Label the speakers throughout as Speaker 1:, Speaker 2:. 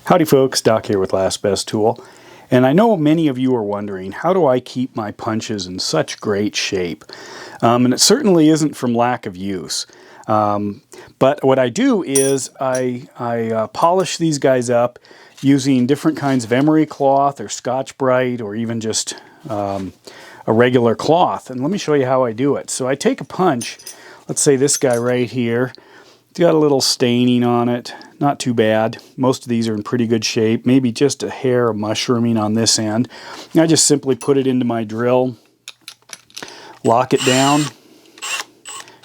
Speaker 1: Howdy folks, Doc here with Last Best Tool. And I know many of you are wondering, how do I keep my punches in such great shape? And it certainly isn't from lack of use. But what I do is I polish these guys up using different kinds of emery cloth or Scotch-Brite or even just a regular cloth. And let me show you how I do it. So I take a punch, let's say this guy right here. It's got a little staining on it, not too bad. Most of these are in pretty good shape, maybe just a hair of mushrooming on this end. And I just simply put it into my drill, lock it down,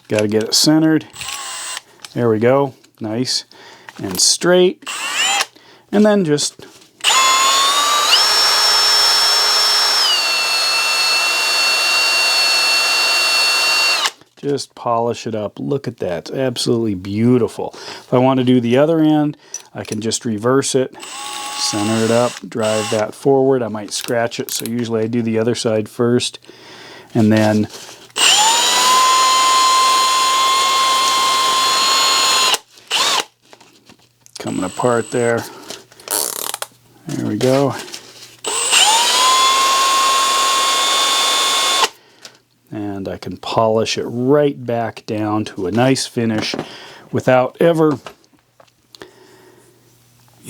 Speaker 1: got to get it centered. There we go, nice and straight. And then just polish it up. Look at that. It's absolutely beautiful. If I want to do the other end, I can just reverse it, center it up, drive that forward. I might scratch it, so usually I do the other side first. And then coming apart there. There we go. And I can polish it right back down to a nice finish without ever,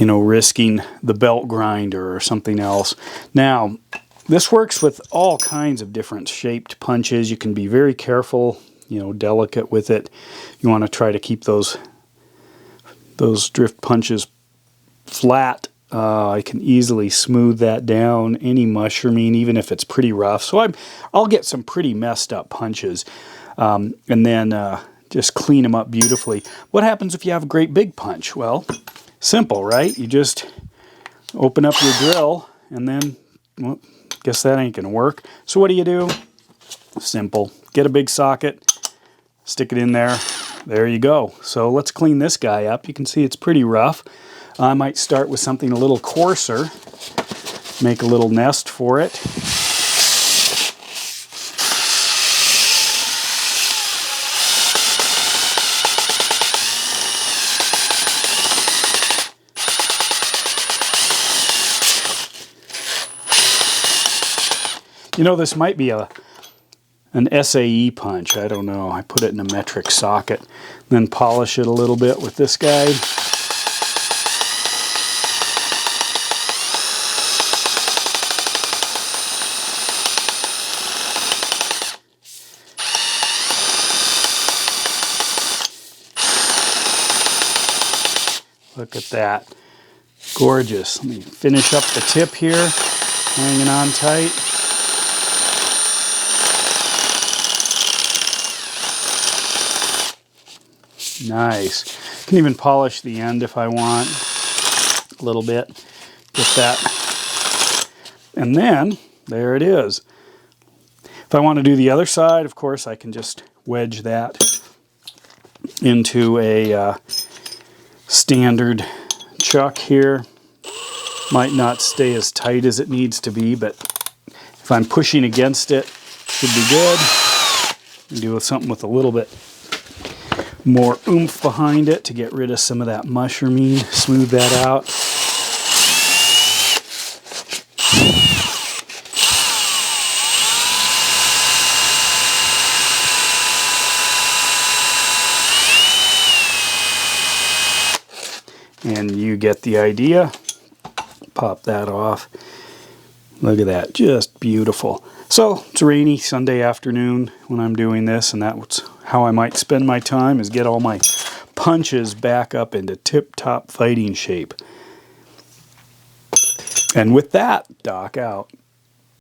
Speaker 1: risking the belt grinder or something else. Now, this works with all kinds of different shaped punches. You can be very careful, delicate with it. You want to try to keep those drift punches flat. I can easily smooth that down, any mushrooming, even if it's pretty rough. So I'll get some pretty messed up punches and then just clean them up beautifully. What happens if you have a great big punch? Well, simple, right? You just open up your drill and then, well, guess that ain't gonna work. So what do? Simple. Get a big socket, stick it in there. There you go. So let's clean this guy up. You can see it's pretty rough. I might start with something a little coarser, make a little nest for it. This might be an SAE punch. I don't know. I put it in a metric socket, then polish it a little bit with this guy. Look at that. Gorgeous. Let me finish up the tip here. Hanging on tight. Nice. Can even polish the end if I want. A little bit. Get that. And then, there it is. If I want to do the other side, of course, I can just wedge that into a standard chuck here. Might not stay as tight as it needs to be, but if I'm pushing against it, should be good. Do something with a little bit more oomph behind it to get rid of some of that mushrooming, smooth that out. And you get the idea. Pop that off. Look at that, just beautiful. So it's a rainy Sunday afternoon when I'm doing this, and that's how I might spend my time, is get all my punches back up into tip-top fighting shape. And with that, Doc out.